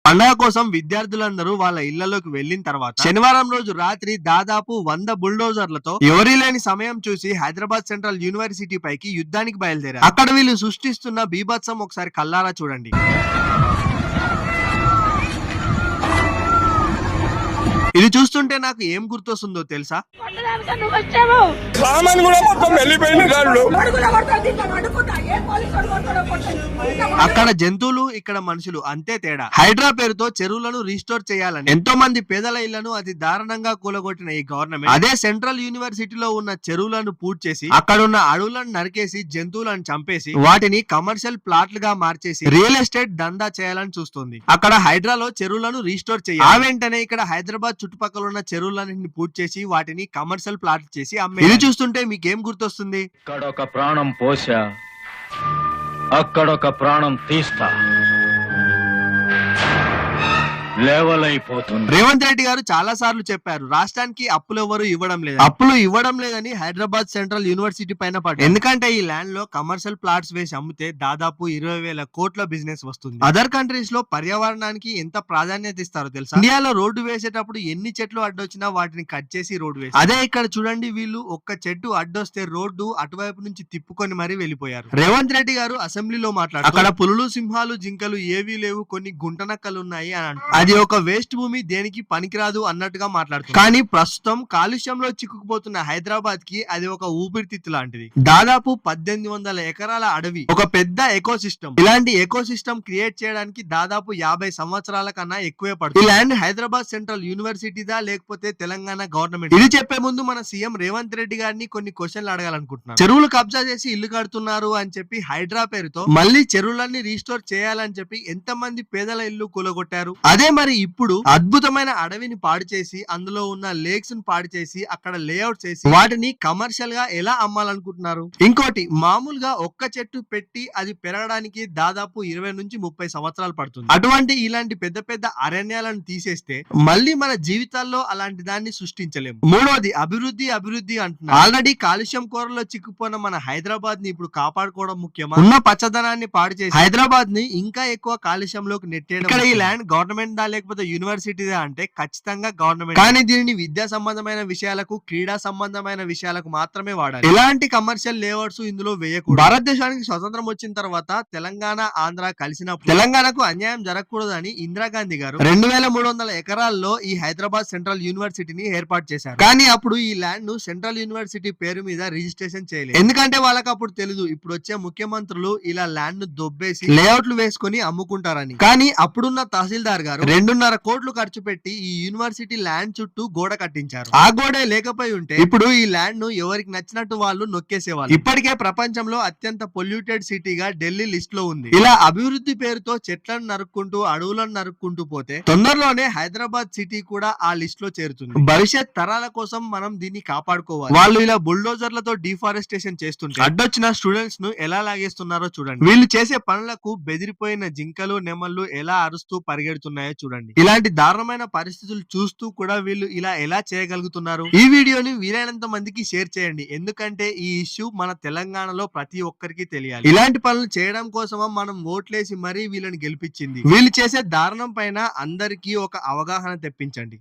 పండగ కోసం విద్యార్థులందరూ వాళ్ళ ఇళ్లలోకి వెళ్లిన తర్వాత శనివారం రోజు రాత్రి దాదాపు 100 బుల్డోజర్లతో ఎవరీ లేని సమయం చూసి హైదరాబాద్ సెంట్రల్ యూనివర్సిటీ పైకి యుద్ధానికి బయలుదేరారు. అక్కడ వీళ్ళు సృష్టిస్తున్న బీభత్సం ఒకసారి కల్లారా చూడండి. ఇది చూస్తుంటే నాకు ఏం గుర్తొస్తుందో తెలుసా? అక్కడ జంతువులు, ఇక్కడ మనుషులు, అంతే తేడా. హైడ్రా పేరుతో చెరువులను రీస్టోర్ చేయాలని ఎంతో మంది పేదల ఇళ్లను అతి దారుణంగా కూలగొట్టిన ఈ గవర్నమెంట్ అదే సెంట్రల్ యూనివర్సిటీలో ఉన్న చెరువులను పూర్తి చేసి అక్కడున్న అడవులను నరికేసి జంతువులను చంపేసి వాటిని కమర్షియల్ ప్లాట్లుగా మార్చేసి రియల్ ఎస్టేట్ దందా చేయాలని చూస్తుంది. అక్కడ హైడ్రాలో చెరువులను రీస్టోర్ చేయాలి. ఆ వెంటనే ఇక్కడ హైదరాబాద్ చుట్టుపక్కల ఉన్న చెరువులన్నింటిని పూర్తి చేసి వాటిని కమర్షియల్ ప్లాట్ చేసి అమ్మే. ఇది చూస్తుంటే మీకేం గుర్తొస్తుంది? ఇక్కడ ఒక ప్రాణం పోసా, అక్కడొక ప్రాణం తీస్తా. రేవంత్ రెడ్డి గారు చాలా సార్లు చెప్పారు, రాష్ట్రానికి అప్పులు ఎవరు ఇవ్వడం లేదు, అప్పులు ఇవ్వడం లేదని హైదరాబాద్ సెంట్రల్ యూనివర్సిటీ పైన పడ్డారు. ఎందుకంటే ఈ ల్యాండ్ లో కమర్షియల్ ప్లాట్స్ వేసి అమ్మితే దాదాపు 20,000 కోట్ల బిజినెస్ వస్తుంది. అదర్ కంట్రీస్ లో పర్యావరణానికి ఎంత ప్రాధాన్యత ఇస్తారో తెలుసా? ఇండియాలో రోడ్డు వేసేటప్పుడు ఎన్ని చెట్లు అడ్డొచ్చినా వాటిని కట్ చేసి రోడ్డు వేసి, అదే ఇక్కడ చూడండి, వీళ్ళు ఒక్క చెట్టు అడ్డొస్తే రోడ్డు అటువైపు నుంచి తిప్పుకొని మరీ వెళ్ళిపోయారు. రేవంత్ రెడ్డి గారు అసెంబ్లీలో మాట్లాడారు, అక్కడ పులులు, సింహాలు, జింకలు ఏవీ లేవు, కొన్ని గుంటనక్కలు ఉన్నాయి అని అంటారు. అది ఒక వేస్ట్ భూమి, దేనికి పనికిరాదు అన్నట్టుగా మాట్లాడుతుంది. కానీ ప్రస్తుతం కాలుష్యంలో చిక్కుకుపోతున్న హైదరాబాద్ కి అది ఒక ఊపిరితిత్తు లాంటిది. దాదాపు 1800 ఎకరాల అడవి, ఒక పెద్ద ఎకో సిస్టమ్. ఇలాంటి ఎకో సిస్టమ్ క్రియేట్ చేయడానికి దాదాపు 50 సంవత్సరాల కన్నా ఎక్కువే పడుతుంది. ఈ ల్యాండ్ హైదరాబాద్ సెంట్రల్ యూనివర్సిటీదా లేకపోతే తెలంగాణ గవర్నమెంట్? ఇది చెప్పే ముందు మన సీఎం రేవంత్ రెడ్డి గారిని కొన్ని క్వశ్చన్లు అడగాలనుకుంటున్నాను. చెరువులు కబ్జా చేసి ఇల్లు కడుతున్నారు అని చెప్పి హైడ్రా పేరుతో మళ్ళీ చెరువులన్నీ రీస్టోర్ చేయాలని చెప్పి ఎంతమంది పేదల ఇల్లు కూలగొట్టారు? అదే మరి ఇప్పుడు అద్భుతమైన అడవిని పాడు చేసి అందులో ఉన్న లేక్స్ ను పాడు చేసి అక్కడ లేఅవుట్ చేసి వాటిని కమర్షియల్ గా ఎలా అమ్మాలనుకుంటున్నారు? ఇంకోటి, మామూలుగా ఒక్క చెట్టు పెట్టి అది పెరగడానికి దాదాపు 20 నుంచి 30 సంవత్సరాలు పడుతుంది. అటువంటి ఇలాంటి పెద్ద పెద్ద అరణ్యాలను తీసేస్తే మళ్ళీ మన జీవితాల్లో అలాంటి దాన్ని సృష్టించలేము. మూడోది, అభివృద్ధి అభివృద్ధి అంటున్నారు. ఆల్రెడీ కాలుష్యం కోరలో చిక్కుపోయిన మన హైదరాబాద్ ని ఇప్పుడు కాపాడుకోవడం ముఖ్యమా? ఉన్న పచ్చదనాన్ని పాడు చేసి హైదరాబాద్ ని ఇంకా ఎక్కువ కాలుష్యంలోకి నెట్టేయడం. ఇక్కడ ఈ ల్యాండ్ గవర్నమెంట్ దా లేకపోతే యూనివర్సిటీదా అంటే ఖచ్చితంగా గవర్నమెంట్. కానీ దీనిని విద్యా సంబంధమైన విషయాలకు, క్రీడా సంబంధమైన విషయాలకు మాత్రమే వాడాలి. ఎలాంటి కమర్షియల్ లేఅవుట్స్ ఇందులో వేయకూడదు. భారతదేశానికి స్వతంత్రం వచ్చిన తర్వాత తెలంగాణ, ఆంధ్ర కలిసినప్పుడు తెలంగాణకు అన్యాయం జరగకూడదని ఇందిరాగాంధీ గారు 2300 ఎకరాల్లో ఈ హైదరాబాద్ సెంట్రల్ యూనివర్సిటీని ఏర్పాటు చేశారు. కానీ అప్పుడు ఈ ల్యాండ్ ను సెంట్రల్ యూనివర్సిటీ పేరు మీద రిజిస్ట్రేషన్ చేయలేదు. ఎందుకంటే వాళ్ళకి అప్పుడు తెలుసు ఇప్పుడు వచ్చే ముఖ్యమంత్రులు ఇలా ల్యాండ్ ను దొబ్బేసి లేఅవుట్లు వేసుకుని అమ్ముకుంటారని. కానీ అప్పుడున్న తహసీల్దార్ గారు 2.5 కోట్లు ఖర్చు పెట్టి ఈ యూనివర్సిటీ ల్యాండ్ చుట్టూ గోడ కట్టించారు. ఆ గోడే లేకపోయి ఉంటే ఇప్పుడు ఈ ల్యాండ్ ను ఎవరికి నచ్చినట్టు వాళ్ళు నొక్కేసేవాళ్ళు. ఇప్పటికే ప్రపంచంలో అత్యంత పొల్యూటెడ్ సిటీగా ఢిల్లీ లిస్ట్ లో ఉంది. ఇలా అభివృద్ధి పేరుతో చెట్లను నరుక్కుంటూ, అడవులను నరుక్కుంటూ పోతే తొందరలోనే హైదరాబాద్ సిటీ కూడా ఆ లిస్ట్ లో చేరుతుంది. భవిష్యత్ తరాల కోసం మనం దీన్ని కాపాడుకోవాలి. వాళ్ళు ఇలా బుల్డోజర్లతో డిఫారెస్టేషన్ చేస్తుంటే అడ్డొచ్చిన స్టూడెంట్స్ ను ఎలా లాగేస్తున్నారో చూడండి. వీళ్ళు చేసే పనులకు బెదిరిపోయిన జింకలు, నెమళ్ళు ఎలా అరుస్తూ పరిగెడుతున్నాయో చూడండి. ఇలాంటి దారుణమైన పరిస్థితులు చూస్తూ కూడా వీళ్ళు ఇలా ఎలా చేయగలుగుతున్నారు? ఈ వీడియోని వీలైనంత మందికి షేర్ చేయండి. ఎందుకంటే ఈ ఇష్యూ మన తెలంగాణలో ప్రతి ఒక్కరికి తెలియాలి. ఇలాంటి పనులు చేయడం కోసమా మనం ఓట్లేసి మరీ వీళ్ళని గెలిపించింది. వీళ్ళు చేసే దారుణం పైన అందరికీ ఒక అవగాహన తెప్పించండి.